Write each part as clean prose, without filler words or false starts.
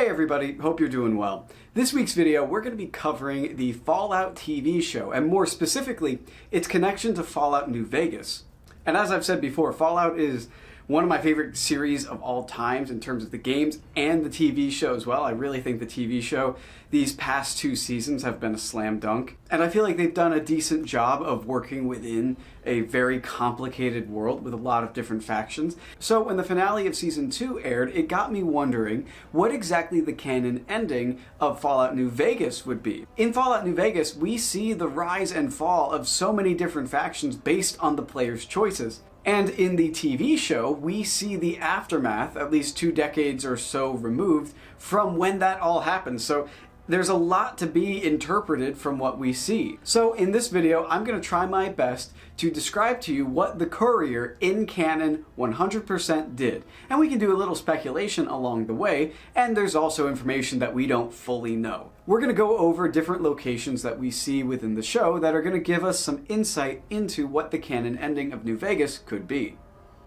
Hey everybody, hope you're doing well. This week's video, we're going to be covering the Fallout TV show, and more specifically, its connection to Fallout New Vegas. And as I've said before, Fallout is one of my favorite series of all times in terms of the games and the TV show as well. I really think the TV show, these past 2 seasons have been a slam dunk. And I feel like they've done a decent job of working within a very complicated world with a lot of different factions. So when the finale of season 2 aired, it got me wondering what exactly the canon ending of Fallout New Vegas would be. In Fallout New Vegas, we see the rise and fall of so many different factions based on the player's choices. And in the TV show, we see the aftermath, at least 2 decades or so removed from when that all happened. So there's a lot to be interpreted from what we see. So in this video, I'm going to try my best to describe to you what the Courier in canon 100% did. And we can do a little speculation along the way, and there's also information that we don't fully know. We're going to go over different locations that we see within the show that are going to give us some insight into what the canon ending of New Vegas could be.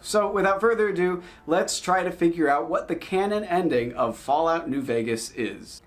So without further ado, let's try to figure out what the canon ending of Fallout New Vegas is.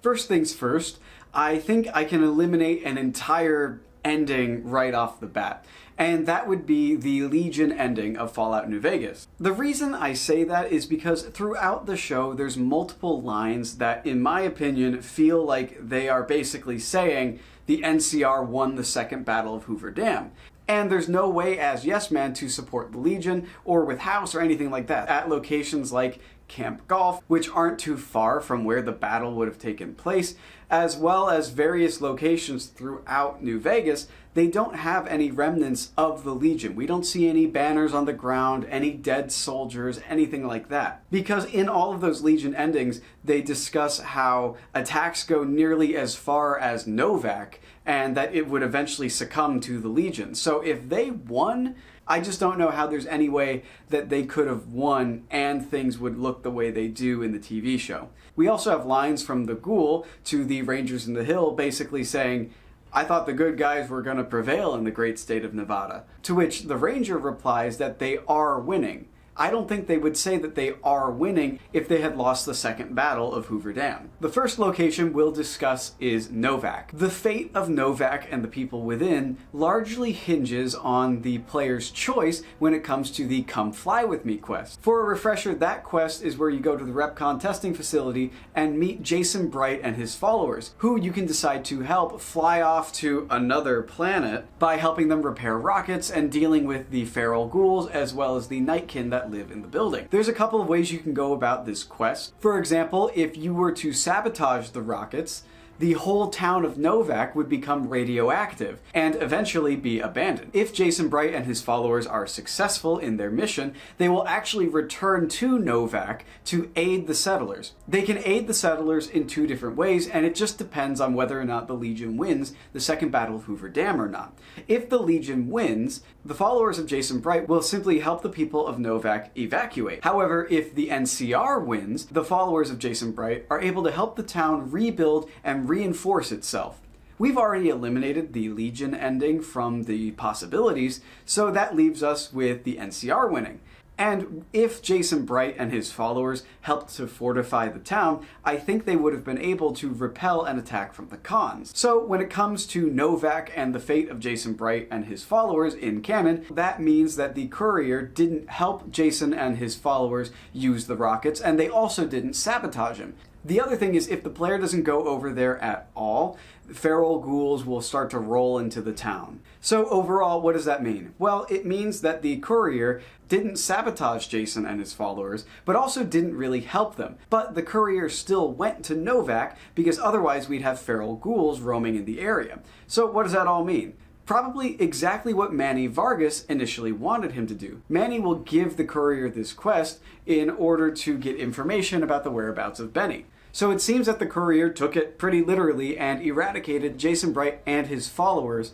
First things first, I think I can eliminate an entire ending right off the bat, and that would be the Legion ending of Fallout New Vegas. The reason I say that is because throughout the show there's multiple lines that, in my opinion, feel like they are basically saying the NCR won the second Battle of Hoover Dam. And there's no way as Yes Man to support the Legion or with House or anything like that at locations like Camp Golf, which aren't too far from where the battle would have taken place, as well as various locations throughout New Vegas. They don't have any remnants of the Legion. We don't see any banners on the ground, any dead soldiers, anything like that. Because in all of those Legion endings, they discuss how attacks go nearly as far as Novac, and that it would eventually succumb to the Legion. So if they won, I just don't know how there's any way that they could have won and things would look the way they do in the TV show. We also have lines from the Ghoul to the Rangers in the Hill basically saying, "I thought the good guys were going to prevail in the great state of Nevada." To which the Ranger replies that they are winning. I don't think they would say that they are winning if they had lost the second battle of Hoover Dam. The first location we'll discuss is Novac. The fate of Novac and the people within largely hinges on the player's choice when it comes to the Come Fly With Me quest. For a refresher, that quest is where you go to the REPCONN testing facility and meet Jason Bright and his followers, who you can decide to help fly off to another planet by helping them repair rockets and dealing with the feral ghouls as well as the nightkin that live in the building. There's a couple of ways you can go about this quest. For example, if you were to sabotage the rockets, the whole town of Novac would become radioactive and eventually be abandoned. If Jason Bright and his followers are successful in their mission, they will actually return to Novac to aid the settlers. They can aid the settlers in 2 different ways, and it just depends on whether or not the Legion wins the second Battle of Hoover Dam or not. If the Legion wins, the followers of Jason Bright will simply help the people of Novac evacuate. However, if the NCR wins, the followers of Jason Bright are able to help the town rebuild and reinforce itself. We've already eliminated the Legion ending from the possibilities, so that leaves us with the NCR winning. And if Jason Bright and his followers helped to fortify the town, I think they would have been able to repel an attack from the Khans. So when it comes to Novac and the fate of Jason Bright and his followers in canon, that means that the Courier didn't help Jason and his followers use the rockets, and they also didn't sabotage him. The other thing is, if the player doesn't go over there at all, feral ghouls will start to roll into the town. So overall, what does that mean? Well, it means that the Courier didn't sabotage Jason and his followers, but also didn't really help them. But the Courier still went to Novac because otherwise we'd have feral ghouls roaming in the area. So what does that all mean? Probably exactly what Manny Vargas initially wanted him to do. Manny will give the Courier this quest in order to get information about the whereabouts of Benny. So it seems that the Courier took it pretty literally and eradicated Jason Bright and his followers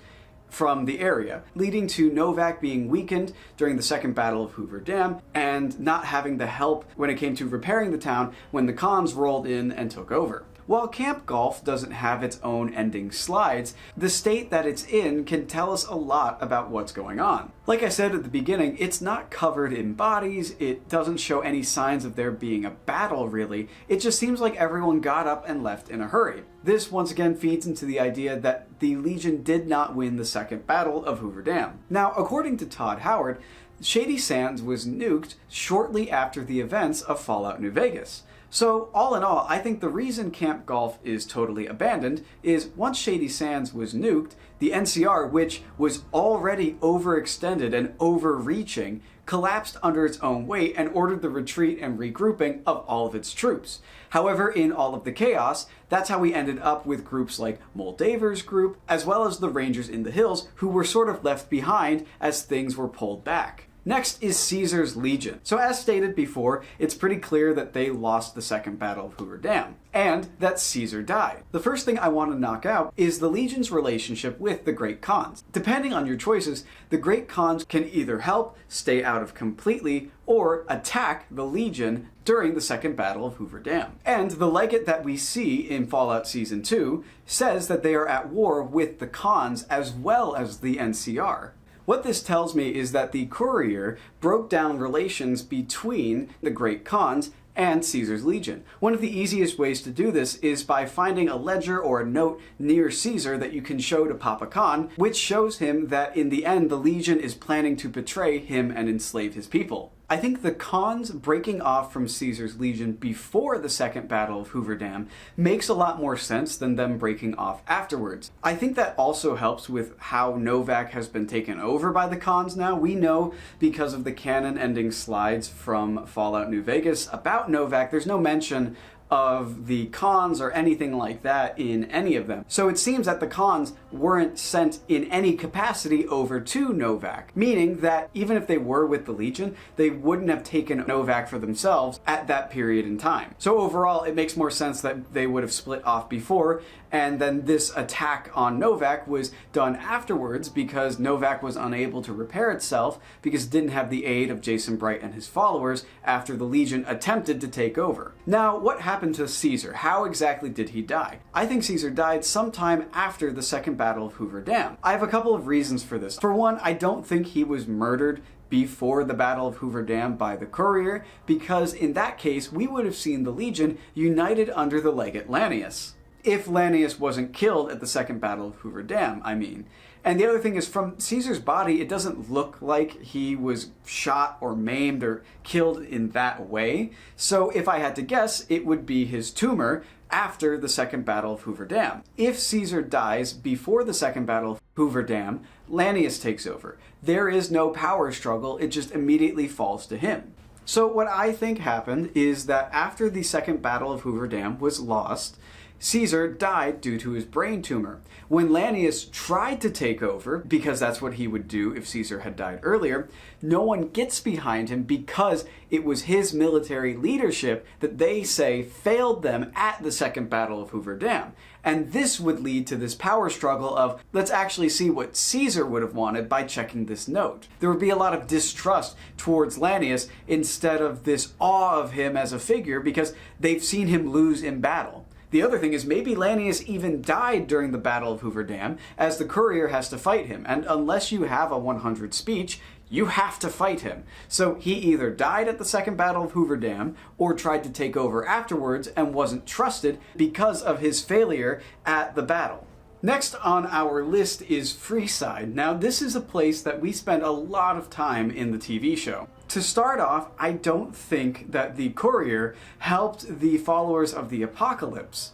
from the area, leading to Novac being weakened during the second Battle of Hoover Dam and not having the help when it came to repairing the town when the Khans rolled in and took over. while Camp Golf doesn't have its own ending slides, the state that it's in can tell us a lot about what's going on. Like I said at the beginning, it's not covered in bodies, it doesn't show any signs of there being a battle really, it just seems like everyone got up and left in a hurry. This once again feeds into the idea that the Legion did not win the Second Battle of Hoover Dam. Now, according to Todd Howard, Shady Sands was nuked shortly after the events of Fallout New Vegas. So, all in all, I think the reason Camp Golf is totally abandoned is once Shady Sands was nuked, the NCR, which was already overextended and overreaching, collapsed under its own weight and ordered the retreat and regrouping of all of its troops. However, in all of the chaos, that's how we ended up with groups like Moldaver's group, as well as the Rangers in the Hills, who were sort of left behind as things were pulled back. Next is Caesar's Legion. So as stated before, it's pretty clear that they lost the Second Battle of Hoover Dam, and that Caesar died. The first thing I want to knock out is the Legion's relationship with the Great Khans. Depending on your choices, the Great Khans can either help, stay out of completely, or attack the Legion during the Second Battle of Hoover Dam. And the legate that we see in Fallout Season 2 says that they are at war with the Khans as well as the NCR. What this tells me is that the courier broke down relations between the Great Khans and Caesar's Legion. One of the easiest ways to do this is by finding a ledger or a note near Caesar that you can show to Papa Khan, which shows him that in the end the Legion is planning to betray him and enslave his people. I think the Khans breaking off from Caesar's Legion before the Second Battle of Hoover Dam makes a lot more sense than them breaking off afterwards. I think that also helps with how Novac has been taken over by the Khans now. We know because of the canon ending slides from Fallout New Vegas about Novac, there's no mention of the Khans or anything like that in any of them. So it seems that the Khans weren't sent in any capacity over to Novac, meaning that even if they were with the Legion, they wouldn't have taken Novac for themselves at that period in time. So overall, it makes more sense that they would have split off before, and then this attack on Novac was done afterwards because Novac was unable to repair itself because it didn't have the aid of Jason Bright and his followers after the Legion attempted to take over. Now, what happened to Caesar? How exactly did he die? I think Caesar died sometime after the Second Battle of Hoover Dam. I have a couple of reasons for this. For one, I don't think he was murdered before the Battle of Hoover Dam by the courier, because in that case, we would have seen the Legion united under the legate Lanius. If Lanius wasn't killed at the Second Battle of Hoover Dam, I mean. And the other thing is, from Caesar's body, it doesn't look like he was shot or maimed or killed in that way. So if I had to guess, it would be his tumor after the Second Battle of Hoover Dam. If Caesar dies before the Second Battle of Hoover Dam, Lanius takes over. There is no power struggle, it just immediately falls to him. So what I think happened is that after the Second Battle of Hoover Dam was lost, Caesar died due to his brain tumor. When Lanius tried to take over, because that's what he would do if Caesar had died earlier, no one gets behind him because it was his military leadership that they say failed them at the Second Battle of Hoover Dam. And this would lead to this power struggle of, let's actually see what Caesar would have wanted by checking this note. There would be a lot of distrust towards Lanius instead of this awe of him as a figure because they've seen him lose in battle. The other thing is maybe Lanius even died during the Battle of Hoover Dam, as the courier has to fight him, and unless you have a 100 speech, you have to fight him. So he either died at the Second Battle of Hoover Dam, or tried to take over afterwards and wasn't trusted because of his failure at the battle. Next on our list is Freeside. Now this is a place that we spend a lot of time in the TV show. To start off, I don't think that the courier helped the followers of the Apocalypse.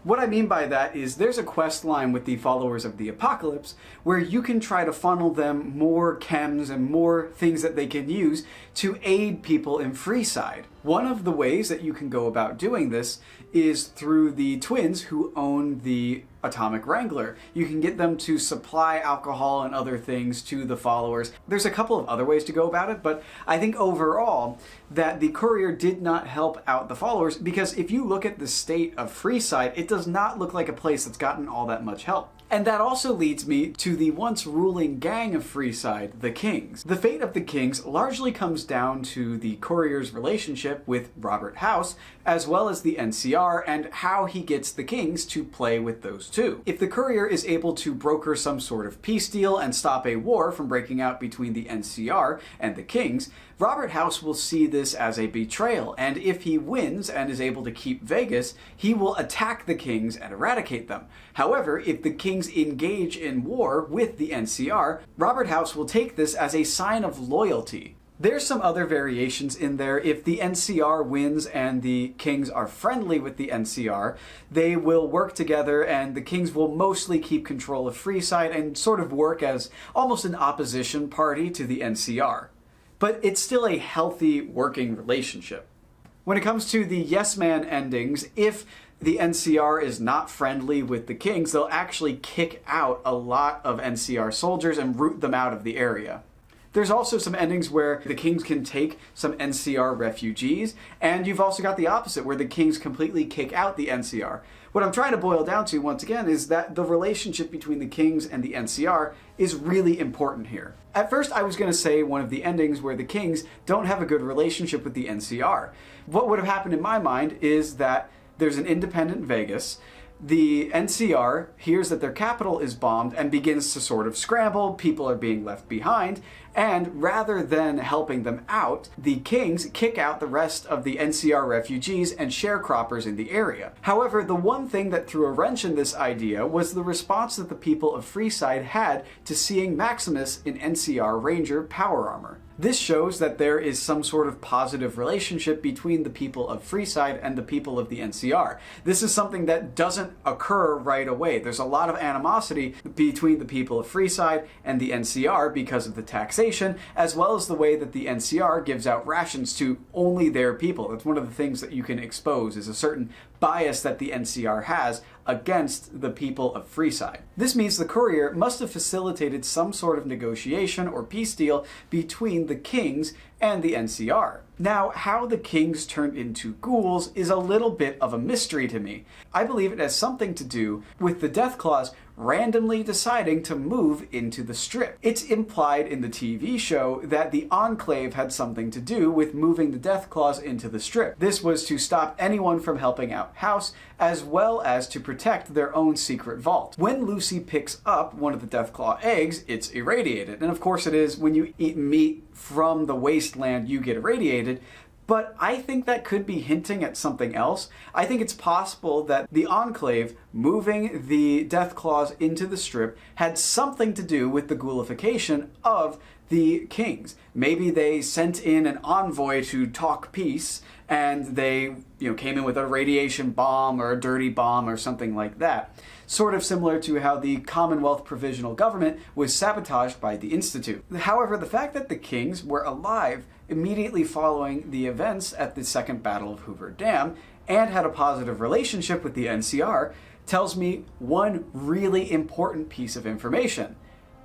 What I mean by that is there's a quest line with the followers of the Apocalypse where you can try to funnel them more chems and more things that they can use to aid people in Freeside. One of the ways that you can go about doing this is through the twins who own the Atomic Wrangler. You can get them to supply alcohol and other things to the followers. There's a couple of other ways to go about it, but I think overall that the courier did not help out the followers, because if you look at the state of Freeside, it does not look like a place that's gotten all that much help. And that also leads me to the once ruling gang of Freeside, the Kings. The fate of the Kings largely comes down to the courier's relationship relationship with Robert House, as well as the NCR, and how he gets the kings to play with those two. If the courier is able to broker some sort of peace deal and stop a war from breaking out between the NCR and the kings, Robert House will see this as a betrayal, and if he wins and is able to keep Vegas, he will attack the kings and eradicate them. However, if the kings engage in war with the NCR, Robert House will take this as a sign of loyalty. There's some other variations in there. If the NCR wins and the kings are friendly with the NCR, they will work together and the kings will mostly keep control of Freeside and sort of work as almost an opposition party to the NCR. But it's still a healthy working relationship. When it comes to the yes man endings, if the NCR is not friendly with the kings, they'll actually kick out a lot of NCR soldiers and root them out of the area. There's also some endings where the kings can take some NCR refugees, and you've also got the opposite, where the kings completely kick out the NCR. What I'm trying to boil down to, once again, is that the relationship between the kings and the NCR is really important here. At first, I was going to say one of the endings where the kings don't have a good relationship with the NCR. What would have happened in my mind is that there's an independent Vegas. The NCR hears that their capital is bombed and begins to sort of scramble, people are being left behind, and rather than helping them out, the kings kick out the rest of the NCR refugees and sharecroppers in the area. However, the one thing that threw a wrench in this idea was the response that the people of Freeside had to seeing Maximus in NCR Ranger power armor. This shows that there is some sort of positive relationship between the people of Freeside and the people of the NCR. This is something that doesn't occur right away. There's a lot of animosity between the people of Freeside and the NCR because of the taxation, as well as the way that the NCR gives out rations to only their people. That's one of the things that you can expose, is a certain bias that the NCR has against the people of Freeside. This means the courier must have facilitated some sort of negotiation or peace deal between the kings and the NCR. Now, how the kings turned into ghouls is a little bit of a mystery to me. I believe it has something to do with the Death Claws randomly deciding to move into the Strip. It's implied in the TV show that the Enclave had something to do with moving the Death Claws into the Strip. This was to stop anyone from helping out House, as well as to protect their own secret vault. When Lucy picks up one of the Deathclaw eggs, it's irradiated. And of course it is, when you eat meat from the wasteland, you get irradiated. But I think that could be hinting at something else. I think it's possible that the Enclave moving the Deathclaws into the Strip had something to do with the ghoulification of the kings. Maybe they sent in an envoy to talk peace, and they came in with a radiation bomb or a dirty bomb or something like that. Sort of similar to how the Commonwealth Provisional Government was sabotaged by the Institute. However, the fact that the kings were alive immediately following the events at the Second Battle of Hoover Dam and had a positive relationship with the NCR tells me one really important piece of information.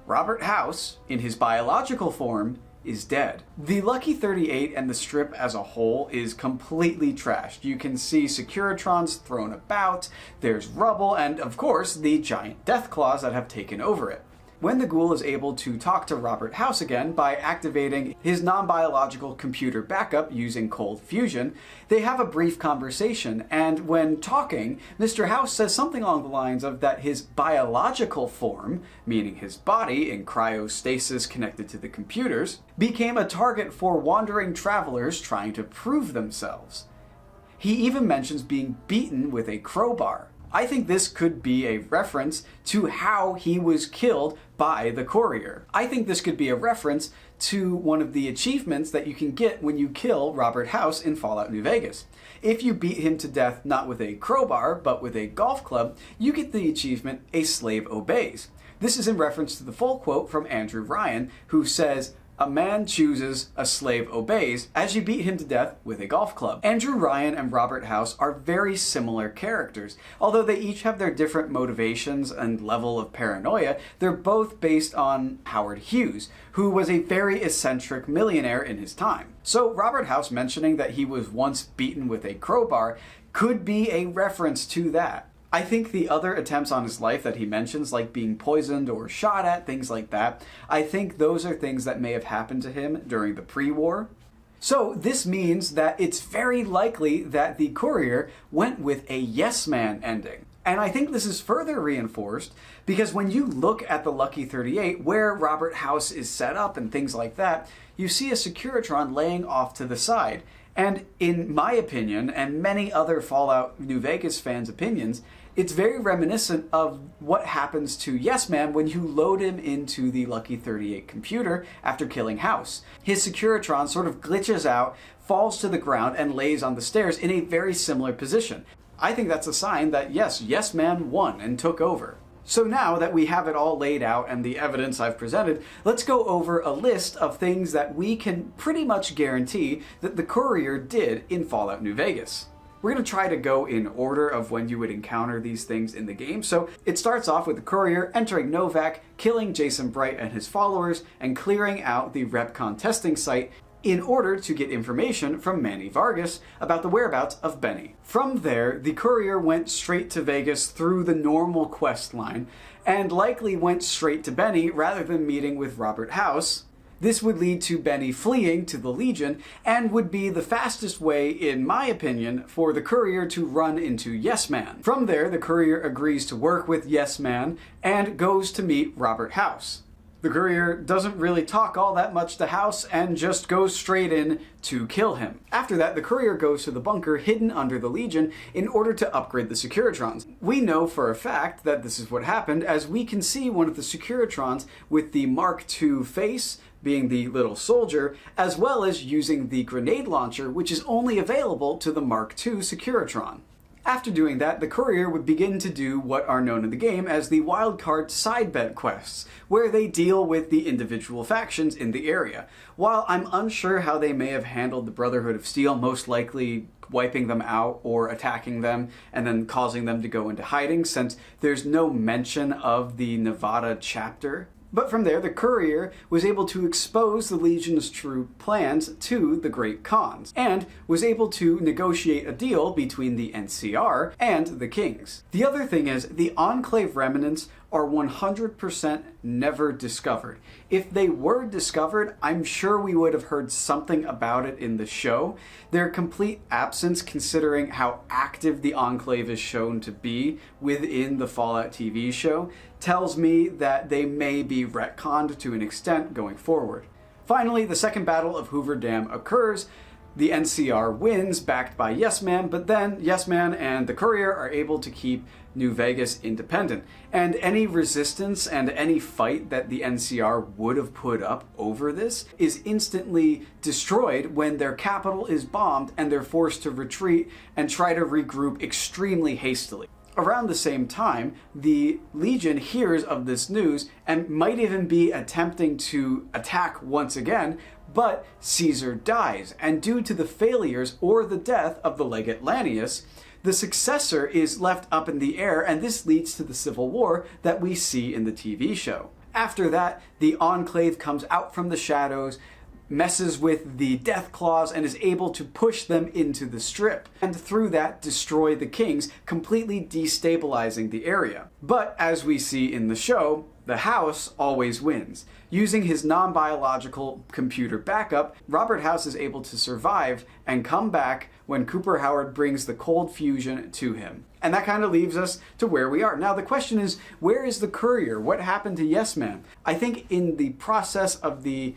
Robert House, in his biological form, is dead. The Lucky 38 and the Strip as a whole is completely trashed. You can see Securitrons thrown about, there's rubble, and of course the giant Deathclaws that have taken over it. When the ghoul is able to talk to Robert House again by activating his non-biological computer backup using cold fusion, they have a brief conversation, and when talking, Mr. House says something along the lines of that his biological form, meaning his body in cryostasis connected to the computers, became a target for wandering travelers trying to prove themselves. He even mentions being beaten with a crowbar. I think this could be a reference to how he was killed by the courier. I think this could be a reference to one of the achievements that you can get when you kill Robert House in Fallout New Vegas. If you beat him to death not with a crowbar, but with a golf club, you get the achievement, A Slave Obeys. This is in reference to the full quote from Andrew Ryan, who says, "A man chooses, a slave obeys," as you beat him to death with a golf club. Andrew Ryan and Robert House are very similar characters. Although they each have their different motivations and level of paranoia, they're both based on Howard Hughes, who was a very eccentric millionaire in his time. So Robert House mentioning that he was once beaten with a crowbar could be a reference to that. I think the other attempts on his life that he mentions, like being poisoned or shot at, things like that, I think those are things that may have happened to him during the pre-war. So this means that it's very likely that the courier went with a yes man ending. And I think this is further reinforced because when you look at the Lucky 38, where Robert House is set up and things like that, you see a Securitron laying off to the side. And in my opinion, and many other Fallout New Vegas fans' opinions, it's very reminiscent of what happens to Yes Man when you load him into the Lucky 38 computer after killing House. His Securitron sort of glitches out, falls to the ground, and lays on the stairs in a very similar position. I think that's a sign that yes, Yes Man won and took over. So now that we have it all laid out and the evidence I've presented, let's go over a list of things that we can pretty much guarantee that the courier did in Fallout New Vegas. We're going to try to go in order of when you would encounter these things in the game. So it starts off with the courier entering Novac, killing Jason Bright and his followers, and clearing out the RepCon testing site in order to get information from Manny Vargas about the whereabouts of Benny. From there, the courier went straight to Vegas through the normal quest line, and likely went straight to Benny rather than meeting with Robert House. This would lead to Benny fleeing to the Legion, and would be the fastest way, in my opinion, for the courier to run into Yes Man. From there, the courier agrees to work with Yes Man, and goes to meet Robert House. The courier doesn't really talk all that much to House and just goes straight in to kill him. After that, the courier goes to the bunker hidden under the Legion in order to upgrade the Securitrons. We know for a fact that this is what happened, as we can see one of the Securitrons with the Mark II face, being the little soldier, as well as using the grenade launcher, which is only available to the Mark II Securitron. After doing that, the courier would begin to do what are known in the game as the wildcard sidebed quests, where they deal with the individual factions in the area. While I'm unsure how they may have handled the Brotherhood of Steel, most likely wiping them out or attacking them and then causing them to go into hiding, since there's no mention of the Nevada chapter. But from there, the courier was able to expose the Legion's true plans to the Great Khans, and was able to negotiate a deal between the NCR and the Kings. The other thing is, the Enclave remnants are 100% never discovered. If they were discovered, I'm sure we would have heard something about it in the show. Their complete absence, considering how active the Enclave is shown to be within the Fallout TV show, tells me that they may be retconned to an extent going forward. Finally, the second battle of Hoover Dam occurs. The NCR wins, backed by Yes Man, but then Yes Man and the courier are able to keep New Vegas independent. And any resistance and any fight that the NCR would have put up over this is instantly destroyed when their capital is bombed and they're forced to retreat and try to regroup extremely hastily. Around the same time, the Legion hears of this news and might even be attempting to attack once again, but Caesar dies, and due to the failures or the death of the Legate Lanius, the successor is left up in the air, and this leads to the civil war that we see in the TV show. After that, the Enclave comes out from the shadows, messes with the Death Claws, and is able to push them into the Strip, and through that destroy the Kings, completely destabilizing the area. But as we see in the show, the House always wins. Using his non-biological computer backup, Robert House is able to survive and come back when Cooper Howard brings the cold fusion to him. And that kind of leaves us to where we are. Now the question is, where is the courier? What happened to Yes Man? I think in the process of the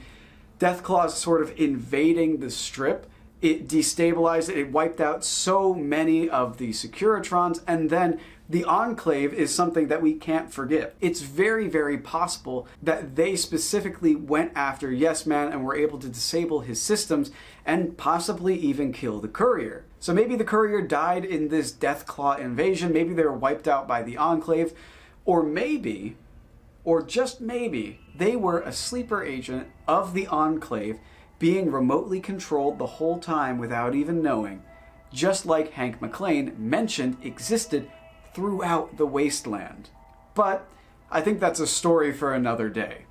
Deathclaws sort of invading the Strip, it destabilized it, wiped out so many of the Securitrons, and then the Enclave is something that we can't forget. It's very, very possible that they specifically went after Yes Man and were able to disable his systems and possibly even kill the courier. So maybe the courier died in this Deathclaw invasion, maybe they were wiped out by the Enclave, or maybe, or just maybe, they were a sleeper agent of the Enclave being remotely controlled the whole time without even knowing, just like Hank McClane mentioned existed throughout the wasteland. But I think that's a story for another day.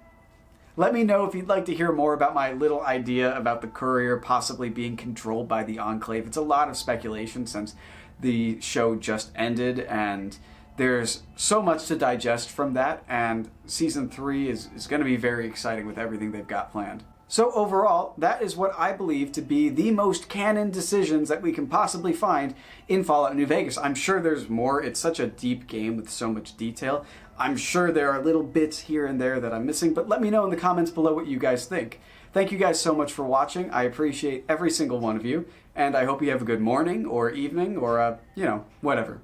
Let me know if you'd like to hear more about my little idea about the courier possibly being controlled by the Enclave. It's a lot of speculation since the show just ended, and there's so much to digest from that, and Season 3 is going to be very exciting with everything they've got planned. So overall, that is what I believe to be the most canon decisions that we can possibly find in Fallout New Vegas. I'm sure there's more. It's such a deep game with so much detail. I'm sure there are little bits here and there that I'm missing, but let me know in the comments below what you guys think. Thank you guys so much for watching. I appreciate every single one of you, and I hope you have a good morning or evening or, whatever.